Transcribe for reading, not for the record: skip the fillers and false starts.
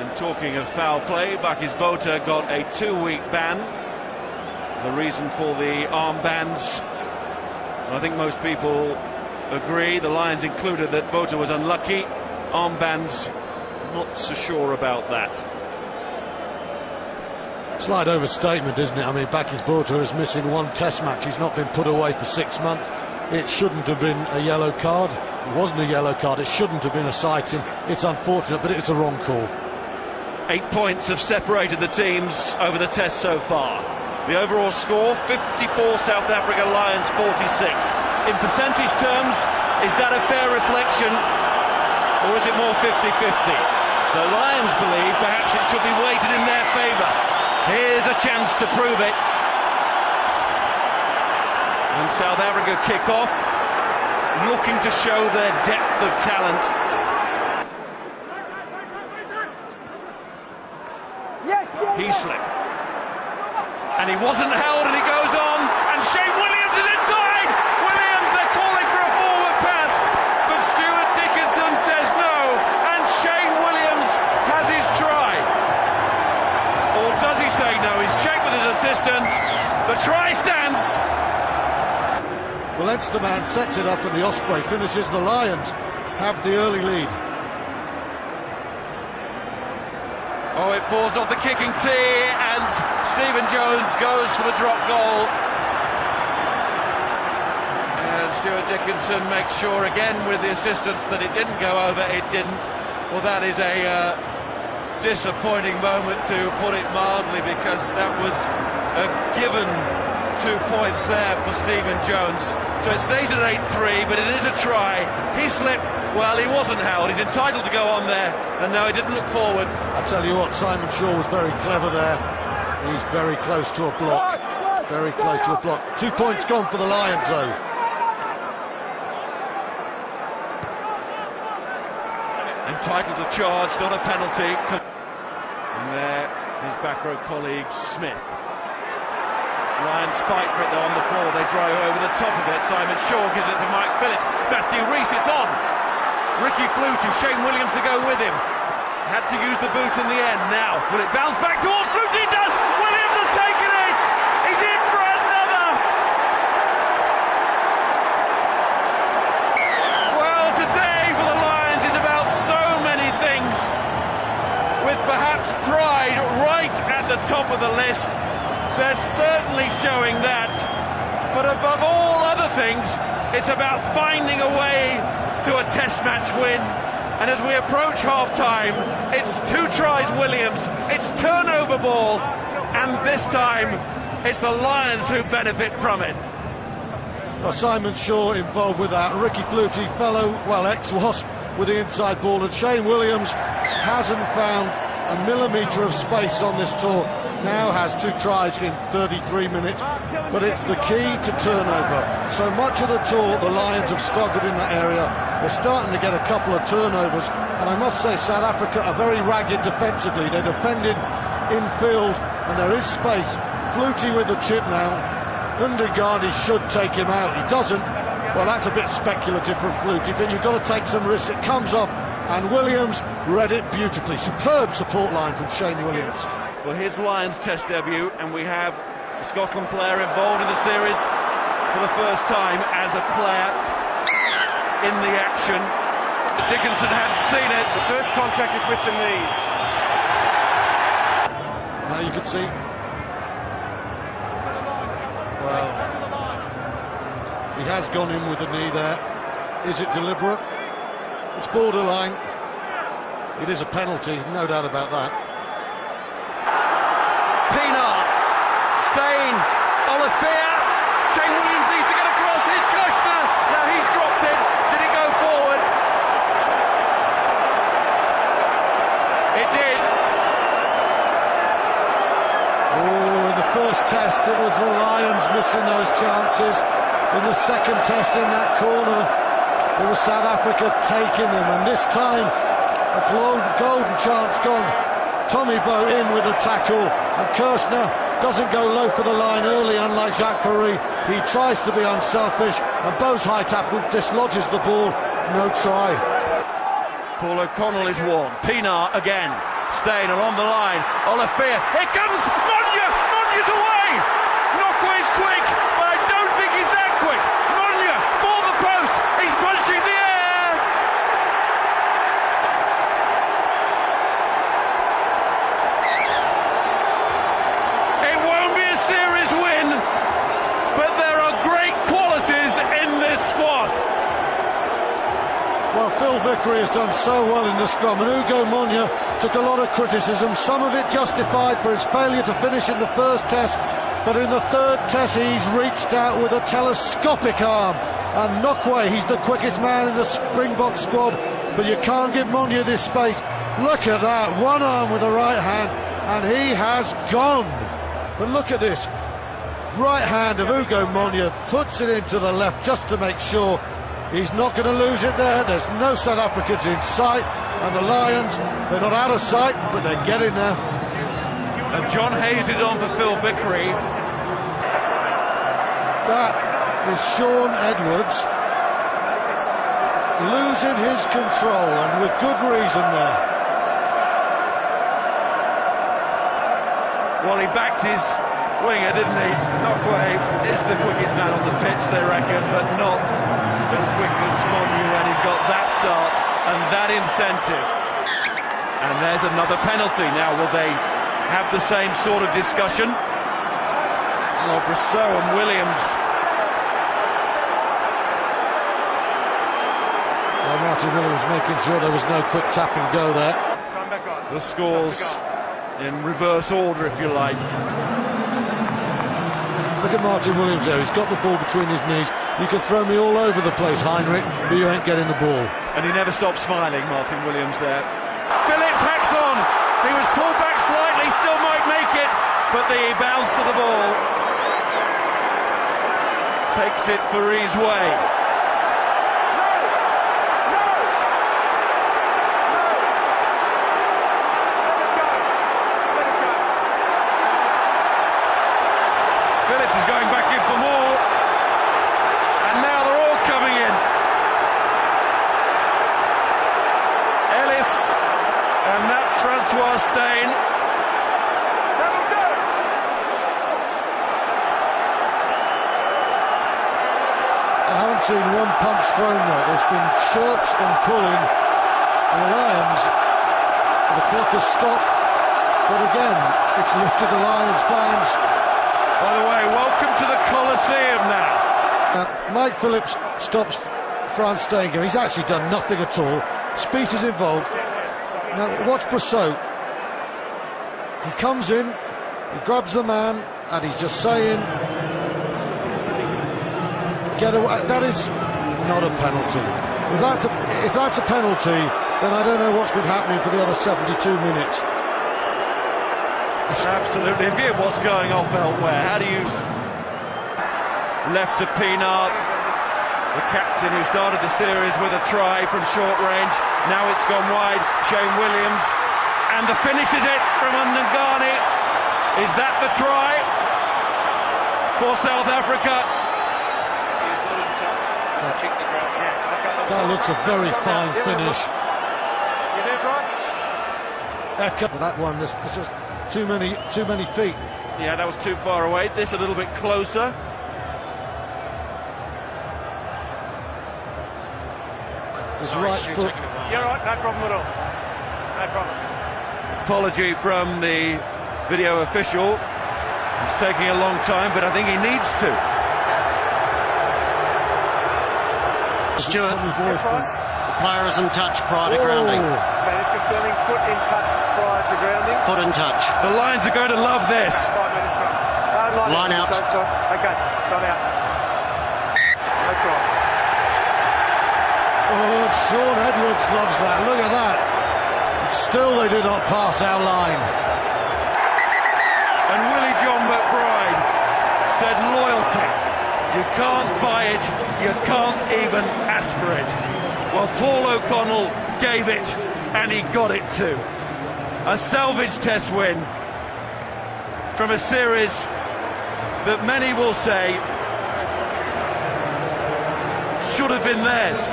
And talking of foul play, Bakis Botha got a 2-week ban. The reason for the armbands, I think most people agree, the Lions included, that Botha was unlucky. Armbands, not so sure about that. Slight overstatement, isn't it? I mean, Bakis Botha is missing one test match. He's not been put away for 6 months. It shouldn't have been a yellow card. It wasn't a yellow card. It shouldn't have been a sighting. It's unfortunate, but it's a wrong call. 8 points have separated the teams over the test so far. The overall score, 54 South Africa, Lions 46. In percentage terms, is that a fair reflection, or is it more 50-50? The Lions believe perhaps it should be weighted in their favour. Here's a chance to prove it. And South Africa kick off, looking to show their depth of talent. He slipped. And he wasn't held, and he goes on. And Shane Williams is inside! Williams, they're calling for a forward pass. But Stuart Dickinson says no. And Shane Williams has his try. Or does he say no? He's checked with his assistant. The try stands. Well, Leinsterman sets it up and the Osprey finishes. The Lions have the early lead. Oh, it falls off the kicking tee, and Stephen Jones goes for the drop goal. And Stuart Dickinson makes sure again with the assistants that it didn't go over. It didn't. Well, that is a disappointing moment, to put it mildly, because that was a given 2 points there for Stephen Jones. So it stays at 8-3, but it is a try. He slipped. Well, he wasn't held. He's entitled to go on there, and no, he didn't look forward. I tell you what, Simon Shaw was very clever there. He's very close to a block. Very close to a block. 2 points gone for the Lions, though. Entitled to charge, not a penalty. And there, his back row colleague Smith. Lions fight for it though on the floor. They drive over the top of it. Simon Shaw gives it to Mike Phillips. Matthew Rees, it's on. Ricky Flutie, Shane Williams to go with him. Had to use the boot in the end. Now, will it bounce back towards Flutie? It does! Williams has taken it! He's in for another! Well, today for the Lions is about so many things, with perhaps pride right at the top of the list. They're certainly showing that. But above all other things, it's about finding a way to a test match win. And as we approach half-time, it's 2 tries Williams, it's turnover ball, and this time it's the Lions who benefit from it. Well, Simon Shaw involved with that. Ricky Flutie, ex-Wasp with the inside ball, and Shane Williams hasn't found a millimetre of space on this tour. Now has 2 tries in 33 minutes, but it's the key to turnover. So much of the tour, the Lions have struggled in that area. They're starting to get a couple of turnovers, and I must say South Africa are very ragged defensively. They're defending infield, and there is space. Flutie with the chip now. Undegard should take him out. He doesn't. Well, that's a bit speculative from Flutie, but you've got to take some risks. It comes off, and Williams read it beautifully. Superb support line from Shane Williams. Well, his Lions test debut, and we have a Scotland player involved in the series for the first time as a player in the action. Dickinson hadn't seen it. The first contact is with the knees. Now you can see. Well, he has gone in with the knee there. Is it deliberate? It's borderline. It is a penalty, no doubt about that. Pienaar, Steyn, Olivier, Shane Williams needs to get across, it's Kushner, now he's dropped it, did it go forward? It did. Oh, in the first test it was the Lions missing those chances. In the second test in that corner, it was South Africa taking them, and this time a golden chance gone. Tommy Bowe in with a tackle, and Kirshner doesn't go low for the line early, unlike Jacques Fourie. He tries to be unselfish, and Bowe's high tackle dislodges the ball. No try. Paul O'Connell is warned. Pienaar again. Steyn along the line. Olafia. Here comes Monye. Monye's away. Nokway's quick, but I don't think he's that quick. Monye for the post. He's punching the air. It won't be a series win, but there are great qualities in this squad. Well, Phil Vickery has done so well in the scrum, and Ugo Monye took a lot of criticism, some of it justified for his failure to finish in the first test, but in the third test he's reached out with a telescopic arm, and Nokway, he's the quickest man in the Springbok squad, but you can't give Monye this space. Look at that, one arm with the right hand, and he has gone. But look at this, right hand of Ugo Monye, puts it into the left just to make sure he's not going to lose it there. There's no South Africans in sight, and the Lions, they're not out of sight, but they're getting there. And John Hayes is on for Phil Vickery. That is Shaun Edwards losing his control, and with good reason there. Well, he backed his winger, didn't he? Nokway is the quickest man on the pitch, they reckon, but not as quick as Monye when he's got that start and that incentive. And there's another penalty. Now, will they have the same sort of discussion? Well, Brosseau and Williams. Well, Martin Williams making sure there was no quick tap and go there. The scores in reverse order, if you like. Look at Martin Williams there, he's got the ball between his knees. You can throw me all over the place, Heinrich, but you ain't getting the ball. And he never stopped smiling, Martin Williams there. Phillips hacks on. He was pulled back slightly, still might make it, but the bounce of the ball takes it Faree's way. Phillips is going back in for more, and now they're all coming in. Ellis, and that's Francois Steyn. I haven't seen one punch thrown there. There's been shirts and pulling. The Lions, the clock has stopped, but again, it's lifted the Lions fans. By the way, welcome to the Coliseum now. Mike Phillips stops Frans Steyn. He's actually done nothing at all. Spieth is involved. Now watch Brosseau. He comes in, he grabs the man, and he's just saying, get away. That is not a penalty. If that's a penalty, then I don't know what's been happening for the other 72 minutes. Absolutely. If it was going off elsewhere, how do you... Left to Pienaar, the captain who started the series with a try from short range. Now it's gone wide. Shane Williams, and the finish is it from Ndungane. Is that the try for South Africa? That looks a very fine finish. That one, there's just too many feet. Yeah, that was too far away. This a little bit closer. Right foot. You're right, no problem at all. No problem. Apology from the video official. It's taking a long time, but I think he needs to. Stuart, the player is in touch prior to grounding. Okay, just confirming foot in touch prior to grounding. Foot in touch. The Lions are going to love this. 5 minutes from. Line out. Sorry. Okay, time out. No try. Oh, Shaun Edwards loves that. Look at that. Still they did not pass our line. And Willie John McBride said loyalty. You can't buy it, you can't even ask for it. Well, Paul O'Connell gave it, and he got it too. A salvage test win from a series that many will say should have been theirs.